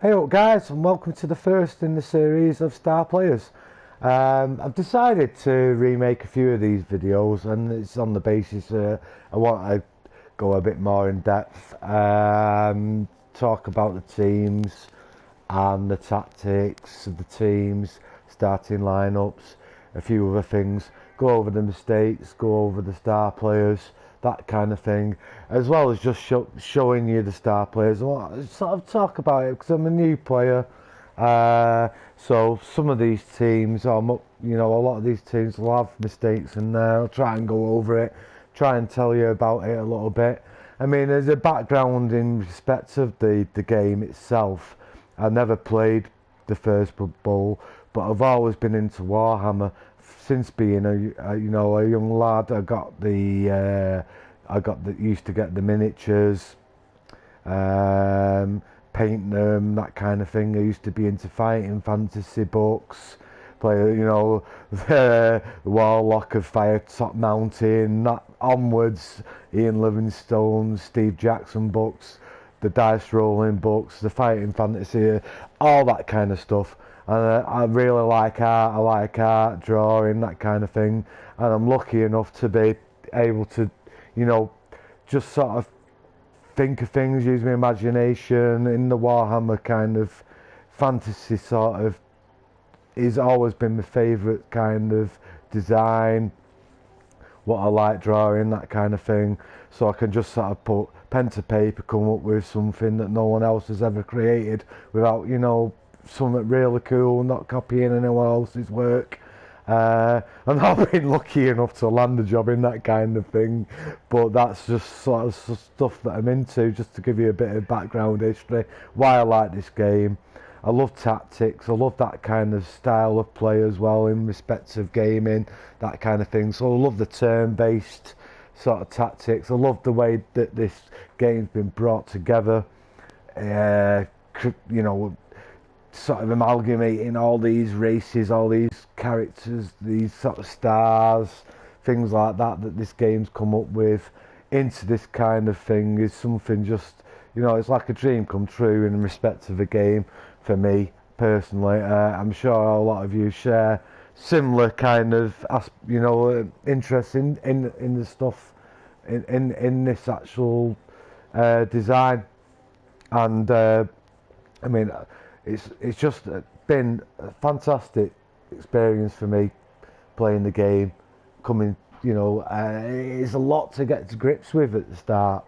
Hey up guys, and welcome to the first in the series of Star Players. I've decided to remake a few of these videos, and it's on the basis I want to go a bit more in depth, talk about the teams and the tactics of the teams, starting lineups, a few other things, go over the mistakes, go over the star players, that kind of thing, as well as just showing you the star players. I want to sort of talk about it because I'm a new player. So some of these teams, a lot of these teams will have mistakes, and I'll try and go over it, try and tell you about it a little bit. I mean, there's a background in respect of the game itself. I never played the first Blood Bowl, but I've always been into Warhammer since being a young lad. Used to get the miniatures, paint them, that kind of thing. I used to be into fighting fantasy books, play the Warlock of Fire Top Mountain, that onwards, Ian Livingstone, Steve Jackson books, the dice rolling books, the fighting fantasy, all that kind of stuff. And I really like art. I like art, drawing, that kind of thing. And I'm lucky enough to be able to, just sort of think of things, use my imagination in the Warhammer kind of fantasy sort of. It's always been my favourite kind of design, what I like drawing, that kind of thing. So I can just sort of put pen to paper, come up with something that no one else has ever created without, something really cool, not copying anyone else's work. And I've been lucky enough to land a job in that kind of thing, but that's just sort of stuff that I'm into, just to give you a bit of background history, why I like this game. I love tactics, I love that kind of style of play as well in respect of gaming, that kind of thing. So I love the turn-based sort of tactics. I love the way that this game's been brought together, sort of amalgamating all these races, all these characters, these sort of stars, things like that this game's come up with into this kind of thing is something just, it's like a dream come true in respect of the game for me personally. I'm sure a lot of you share similar kind of, interest in the stuff in this actual design. And I mean, it's just been a fantastic experience for me playing the game. It's a lot to get to grips with at the start,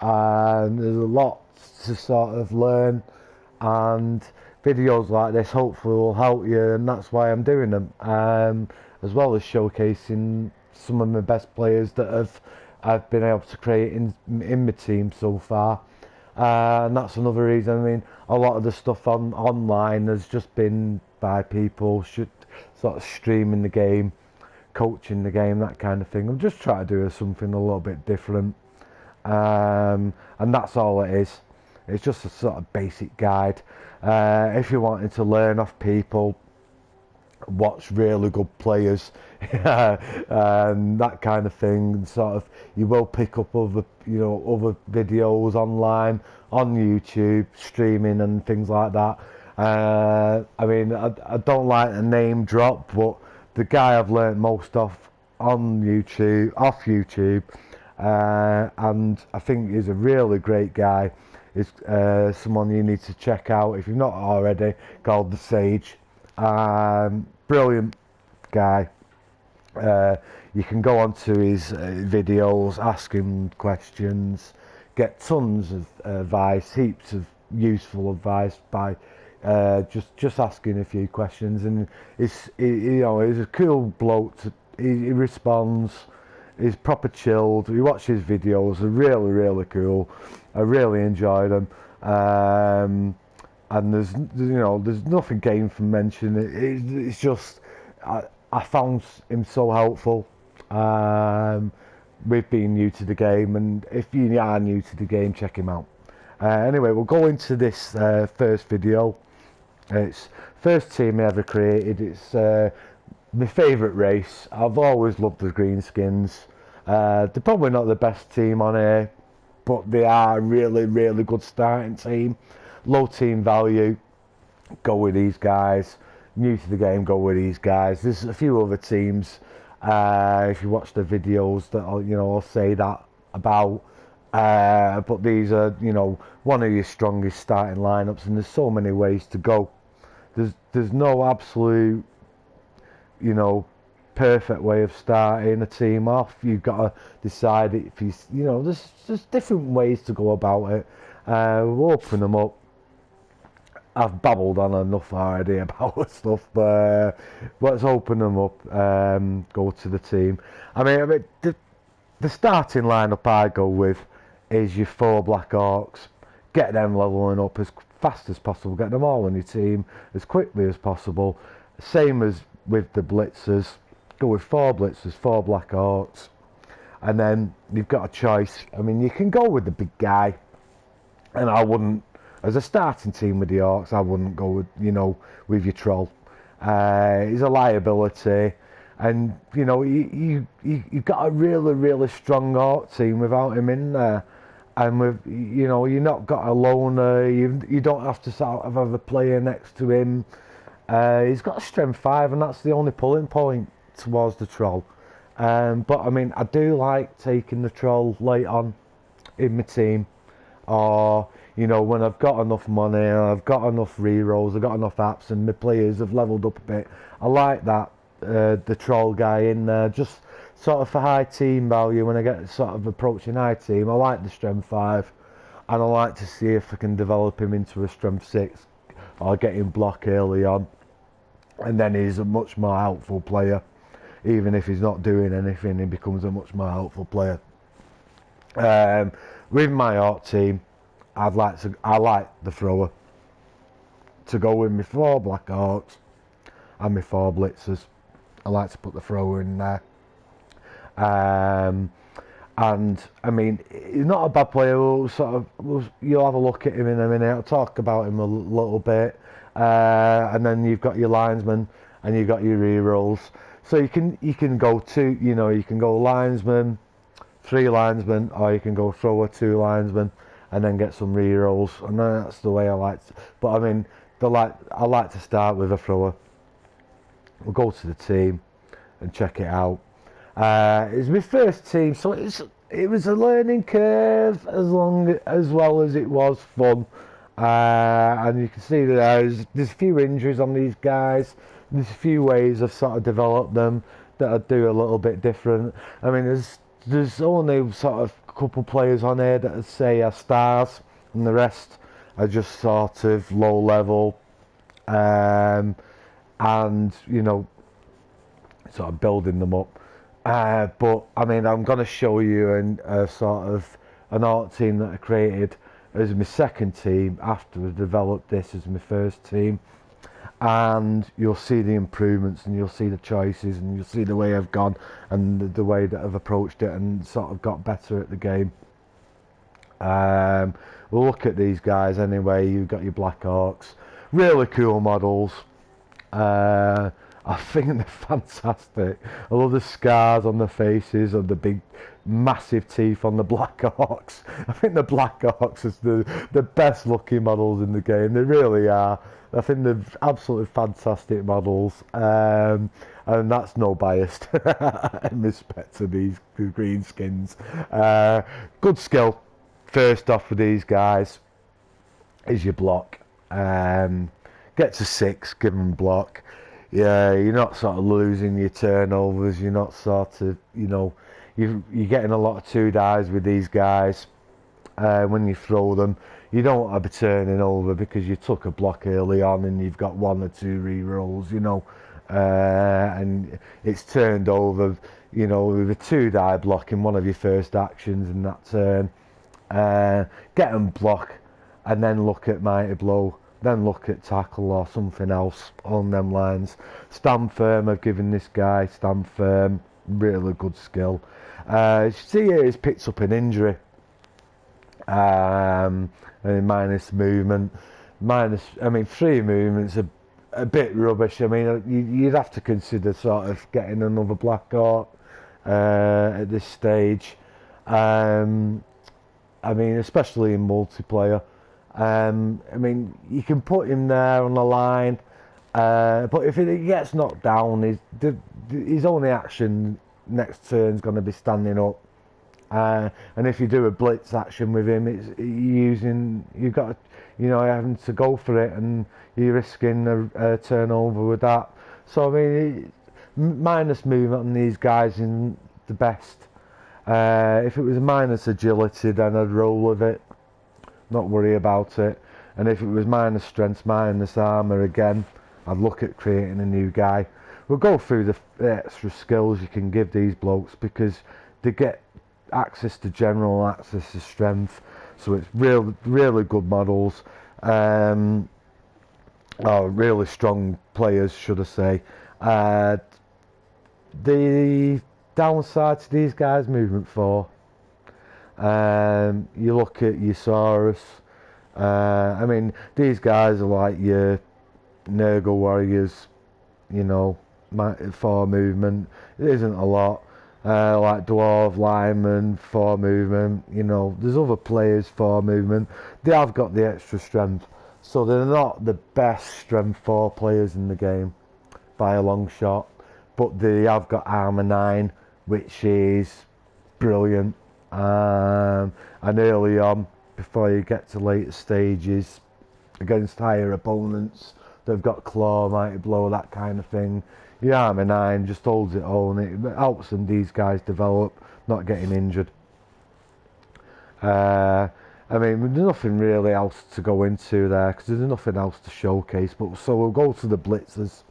and there's a lot to sort of learn, and videos like this hopefully will help you, and that's why I'm doing them, as well as showcasing some of my best players that I've been able to create in my team so far. And that's another reason. I mean, a lot of the stuff online has just been by people sort of streaming the game, coaching the game, that kind of thing. I'm just trying to do something a little bit different, and that's all it is. It's just a sort of basic guide. If you're wanting to learn off people, watch really good players, and that kind of thing. Sort of, you will pick up other videos online, on YouTube, streaming and things like that. I mean, I don't like a name drop, but the guy I've learnt most off YouTube, and I think he's a really great guy. Is someone you need to check out if you've not already, called The Sage. Brilliant guy. You can go onto his videos, ask him questions, get tons of advice, heaps of useful advice by just asking a few questions. And he's a cool bloke. He responds. He's proper chilled. You watch his videos; they're really, really cool. I really enjoy them. And there's nothing gained from mentioning it. It's just I found him so helpful with being new to the game, and if you are new to the game, check him out. Anyway, we'll go into this first video. It's first team I ever created. It's my favourite race. I've always loved the Greenskins. They're probably not the best team on here, but they are a really, really good starting team. low team value, go with these guys. New to the game, go with these guys. There's a few other teams, if you watch the videos, that I'll say that about. But these are, one of your strongest starting lineups, and there's so many ways to go. There's no absolute, perfect way of starting a team off. You've got to decide if there's different ways to go about it. We'll open them up. I've babbled on enough already about stuff, but let's open them up. Go to the team. I mean, the starting lineup I go with is your 4 Black Orcs. Get them leveling up as fast as possible. Get them all on your team as quickly as possible. Same as with the Blitzers. Go with 4 Blitzers, 4 Black Orcs. And then you've got a choice. I mean, you can go with the big guy. And I wouldn't, as a starting team with the Orcs, I wouldn't go with, with your Troll. He's a liability. And, you've got a really, really strong Orc team without him in there. And with, you're not got a loner, you don't have to sort of have a player next to him. He's got a strength 5, and that's the only pulling point towards the Troll. But I mean, I do like taking the Troll late on in my team, or when I've got enough money, and I've got enough rerolls, I've got enough apps, and my players have leveled up a bit. I like that the Troll guy in there, just sort of for high team value. When I get sort of approaching high team, I like the strength 5, and I like to see if I can develop him into a strength 6 or get him block early on, and then he's a much more helpful player. Even if he's not doing anything, he becomes a much more helpful player. With my Orc team, I like the thrower to go with my 4 Black Orcs and my 4 Blitzers. I like to put the thrower in there. And I mean, he's not a bad player. You'll have a look at him in a minute. I'll talk about him a little bit. And then you've got your linesman and you've got your rerolls. So you can go you can go linesman, 3 linesmen, or you can go thrower, 2 linesmen, and then get some rerolls. And that's the way I like to. But I mean, I like to start with a thrower. We'll go to the team and check it out. It's my first team, so it was a learning curve as well as it was fun. And you can see that there's a few injuries on these guys. There's a few ways I've sort of developed them that I do a little bit different. I mean, there's only sort of a couple players on here that I'd say are stars, and the rest are just sort of low level. And sort of building them up. But I mean, I'm going to show you sort of an Orc team that I created as my second team after I developed this as my first team, and you'll see the improvements, and you'll see the choices, and you'll see the way I've gone, and the way that I've approached it, and sort of got better at the game. We'll look at these guys anyway. You've got your Black Orcs, really cool models. I think they're fantastic. I love the scars on the faces of the big massive teeth on the Black Orcs. I think the Black Orcs is the best looking models in the game. They really are. I think they're absolutely fantastic models. And that's no bias in respect to these green skins. Good skill. First off for these guys is your block. Get to 6, give them block. Yeah, you're not sort of losing your turnovers. You're not sort of, you're getting a lot of 2 dies with these guys. When you throw them, you don't want to be turning over because you took a block early on and you've got 1 or 2 re-rolls, and it's turned over, with a 2 die block in one of your first actions in that turn. Get them block and then look at Mighty Blow. Then look at tackle or something else on them lines. Stand firm, I've given this guy stand firm, really good skill. You see here he's picked up an injury. And minus movement. 3 movements are a bit rubbish. I mean, you'd have to consider sort of getting another Black Orc at this stage. I mean, especially in multiplayer. I mean, you can put him there on the line, but if he gets knocked down, his only action next turn is going to be standing up. And if you do a blitz action with him, you've got, having to go for it, and you're risking a turnover with that. So I mean, minus movement on these guys isn't the best. If it was a minus agility, then I'd roll with it, not worry about it. And if it was minus strength, minus armour, again, I'd look at creating a new guy. We'll go through the extra skills you can give these blokes, because they get access to general, access to strength, so it's really good models, really strong players, should I say. The downside to these guys, movement 4. You look at your Saurus. I mean, these guys are like your Nurgle warriors, 4 movement. It isn't a lot. Like Dwarf, Lineman, 4 movement. There's other players 4 movement. They have got the extra strength, so they're not the best strength 4 players in the game by a long shot. But they have got armor 9, which is brilliant. And early on, before you get to later stages, against higher opponents, they've got claw, mighty blow, that kind of thing. The armor 9 just holds it all, and it helps them, these guys, develop, not getting injured. I mean, there's nothing really else to go into there, because there's nothing else to showcase. But so we'll go to the blitzers,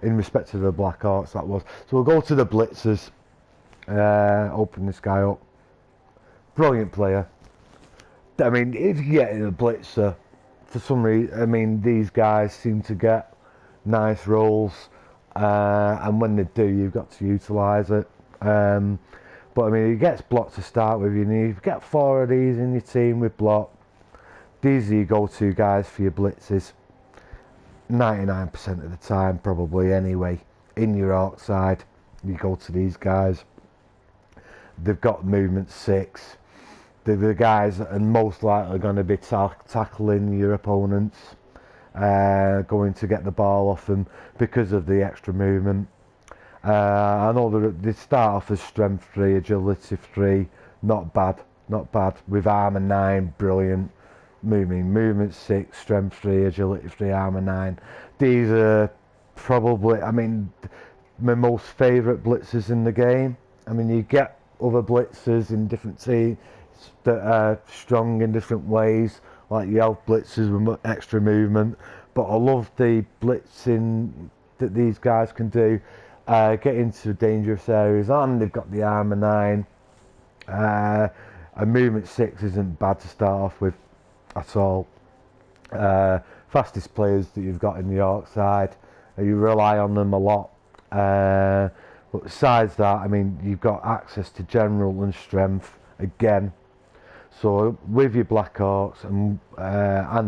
in respect to the Black Orcs, that was. So we'll go to the blitzers. Open this guy up. Brilliant player. I mean, if you get in a blitzer, for some reason, I mean, these guys seem to get nice rolls, and when they do, you've got to utilise it. But I mean, he gets blocked to start with. You get 4 of these in your team with block. These are your go-to guys for your blitzes. 99% of the time, probably anyway. In your Orc side, you go to these guys. They've got movement 6. They're the guys that are most likely going to be tackling your opponents, going to get the ball off them because of the extra movement. I know they start off as strength 3, agility 3, not bad, with armor 9, brilliant. Movement 6, strength 3, agility 3, armor 9. These are probably, I mean, my most favourite blitzers in the game. I mean, you get other blitzers in different teams that are strong in different ways, like your elf blitzers with extra movement, but I love the blitzing that these guys can do, get into dangerous areas, and they've got the armor 9, and movement 6 isn't bad to start off with at all. Fastest players that you've got in the Orc side, you rely on them a lot, but besides that, I mean, you've got access to general and strength again. So with your Black Orcs and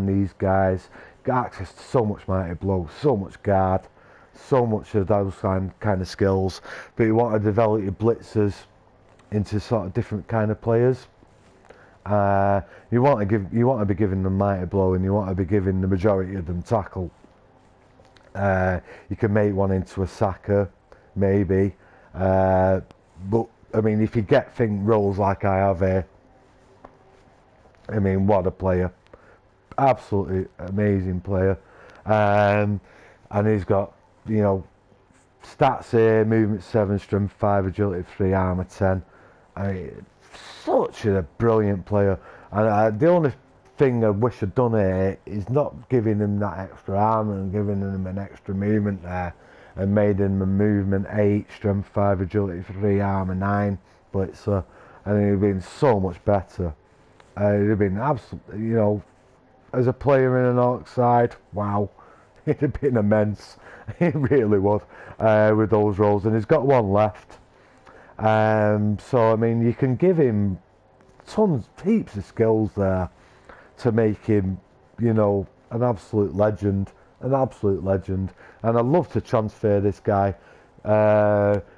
these guys, got access to so much mighty blow, so much guard, so much of those kind of skills. But you want to develop your blitzers into sort of different kind of players. You want to be giving them mighty blow, and you want to be giving the majority of them tackle. You can make one into a sacker, maybe, but I mean, if you get rolls like I have here, I mean, what a player, absolutely amazing player, and he's got, stats here: movement 7, strength 5, agility 3, armor 10. I mean, such a brilliant player. And the only thing I wish I'd done here is not giving him that extra armor and giving him an extra movement there, and made him a movement 8, strength 5, agility 3, armor 9 blitzer, and he'd have been so much better. It'd have been absolutely, as a player in an Orc side, wow, it'd have been immense. It really would, with those rolls. And he's got one left. So I mean, you can give him heaps of skills there to make him, an absolute legend. And I'd love to transfer this guy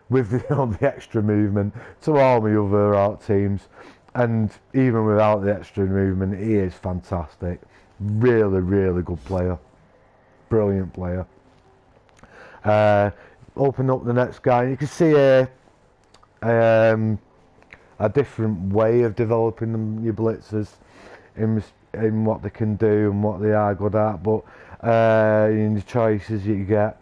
with the extra movement to all my other Orc teams. And even without the extra movement, he is fantastic. Really, really good player. Brilliant player. Open up the next guy. You can see a different way of developing them, your blitzers, in what they can do and what they are good at. But in the choices you get.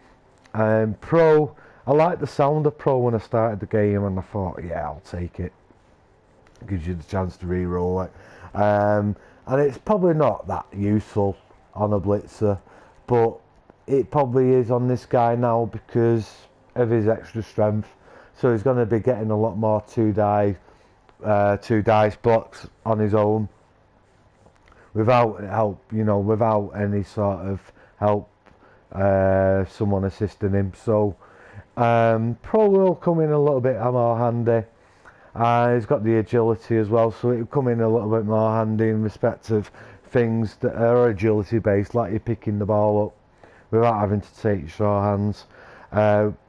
Pro, I like the sound of Pro when I started the game, and I thought, yeah, I'll take it. Gives you the chance to re-roll it. And it's probably not that useful on a blitzer, but it probably is on this guy now because of his extra strength. So he's going to be getting a lot more two dice blocks on his own without help, without any sort of help, someone assisting him. So Pro will come in a little bit more handy. He's got the agility as well, so it'll come in a little bit more handy in respect of things that are agility based, like you're picking the ball up without having to take sure hands,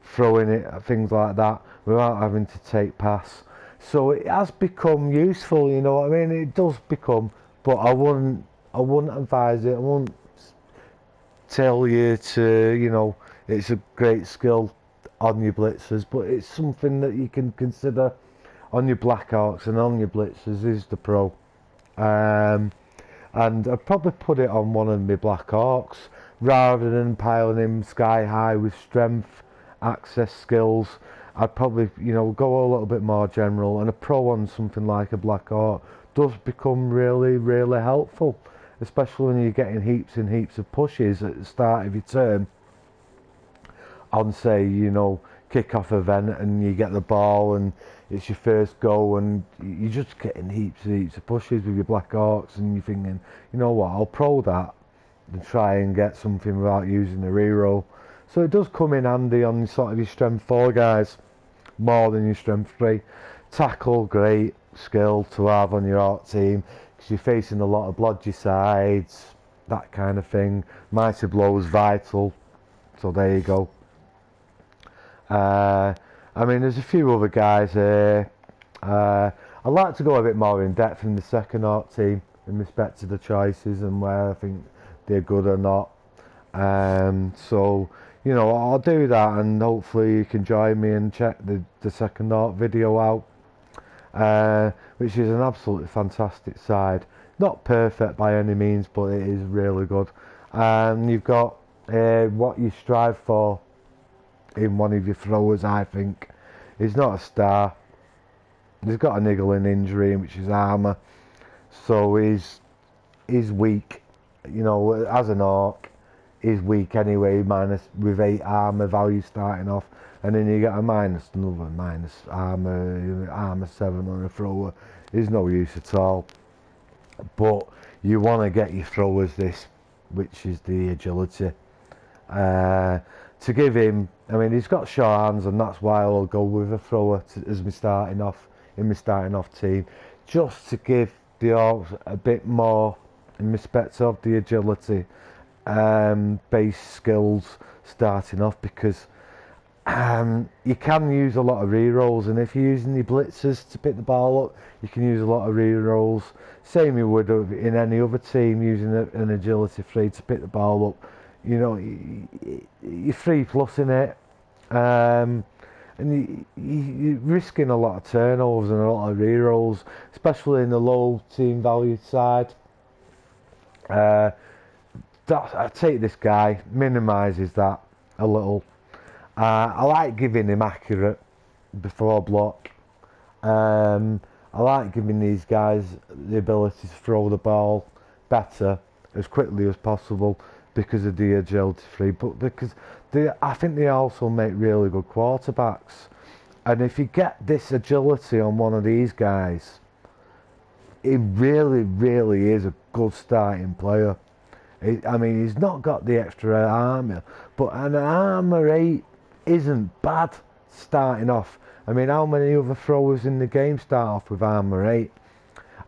throwing it, things like that, without having to take pass. So it has become useful, you know what I mean? It does become, but I wouldn't advise it. I wouldn't tell you to, it's a great skill on your blitzers, but it's something that you can consider on your Black Orcs and on your blitzers is the Pro. And I'd probably put it on one of my Black Orcs rather than piling him sky high with strength, access skills. I'd probably, go a little bit more general, and a Pro on something like a Black Orc does become really, really helpful, especially when you're getting heaps and heaps of pushes at the start of your turn on, say, kick-off event, and you get the ball and it's your first goal, and you're just getting heaps and heaps of pushes with your Black Orcs, and you're thinking, you know what, I'll Pro that and try and get something without using the reroll. So it does come in handy on sort of your strength 4 guys more than your strength 3. Tackle, great skill to have on your Orc team because you're facing a lot of blodgy sides, that kind of thing. Mighty blows vital, so there you go. There's a few other guys here. I'd like to go a bit more in depth in the second Orc team in respect to the choices and where I think they're good or not. So, I'll do that, and hopefully you can join me and check the second Orc video out, which is an absolutely fantastic side. Not perfect by any means, but it is really good. You've got what you strive for in one of your throwers, I think. He's not a star. He's got a niggling injury, which is armour. So he's weak. As an Orc, he's weak anyway, minus with 8 armour value starting off. And then you get another minus armour 7 on a thrower. Is no use at all. But you want to get your throwers this, which is the agility. To give him, he's got short hands, and that's why I'll go with a thrower as my starting off team, just to give the Orcs a bit more in respect of the agility base skills starting off, because you can use a lot of rerolls, and if you're using the blitzers to pick the ball up, you can use a lot of rerolls. Same you would in any other team using an agility 3 to pick the ball up. You're 3+ in it, and you're risking a lot of turnovers and a lot of rerolls, especially in the low team value side. I take this guy, minimises that a little. I like giving him accurate before block. I like giving these guys the ability to throw the ball better as quickly as possible, because of the agility 3, but because I think they also make really good quarterbacks. And if you get this agility on one of these guys, it really, really is a good starting player. He's not got the extra armour, but an armour 8 isn't bad starting off. How many other throwers in the game start off with armour 8?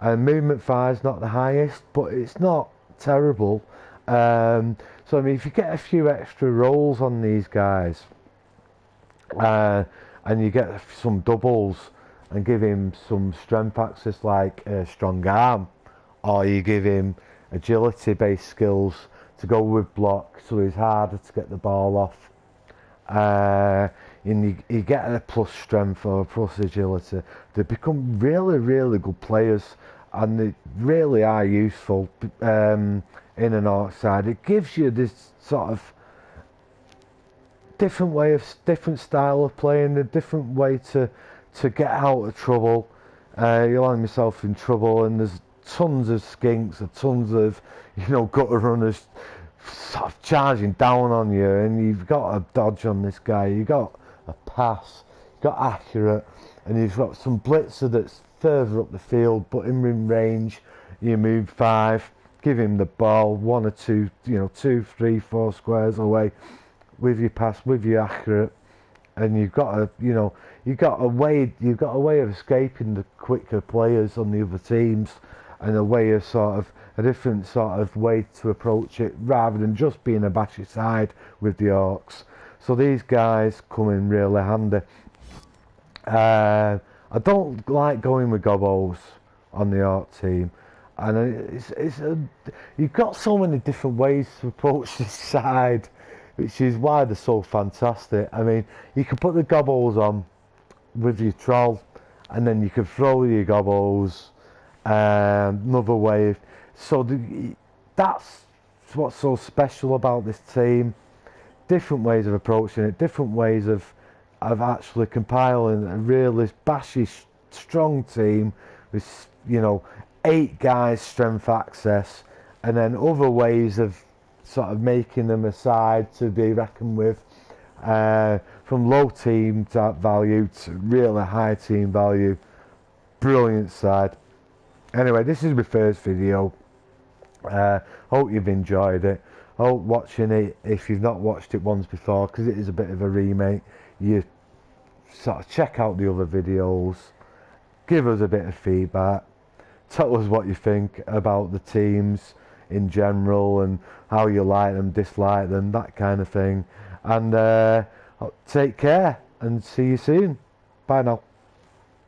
And movement 5 is not the highest, but it's not terrible. So if you get a few extra rolls on these guys, and you get some doubles, and give him some strength access like a strong arm, or you give him agility based skills to go with block, so he's harder to get the ball off. And you get a plus strength or a plus agility. They become really, really good players, and they really are useful in an Orc side. It gives you this sort of different style of playing, a different way to get out of trouble. You land yourself in trouble, and there's tons of skinks and tons of gutter runners sort of charging down on you, and you've got a dodge on this guy, you've got a pass, you've got accurate, and you've got some blitzer that's further up the field, but in range you move 5, give him the ball 1 or 2, 2, 3, 4 squares away with your pass, with your accurate, and you've got a way of escaping the quicker players on the other teams, and a different sort of way to approach it, rather than just being a bashy side with the Orcs. So these guys come in really handy. I don't like going with gobos on the Orc team, and you've got so many different ways to approach this side, which is why they're so fantastic. I mean, you can put the gobos on with your troll, and then you can throw your gobos another wave. So that's what's so special about this team. Different ways of approaching it, different ways of actually compiling a really bashy, strong team with 8 guys strength access, and then other ways of sort of making them a side to be reckoned with, from low team value to really high team value. Brilliant side. Anyway, this is my first video. Hope you've enjoyed it. Hope watching it, if you've not watched it once before, because it is a bit of a remake, you sort of check out the other videos, give us a bit of feedback, tell us what you think about the teams in general and how you like them, dislike them, that kind of thing. And take care and see you soon. Bye now.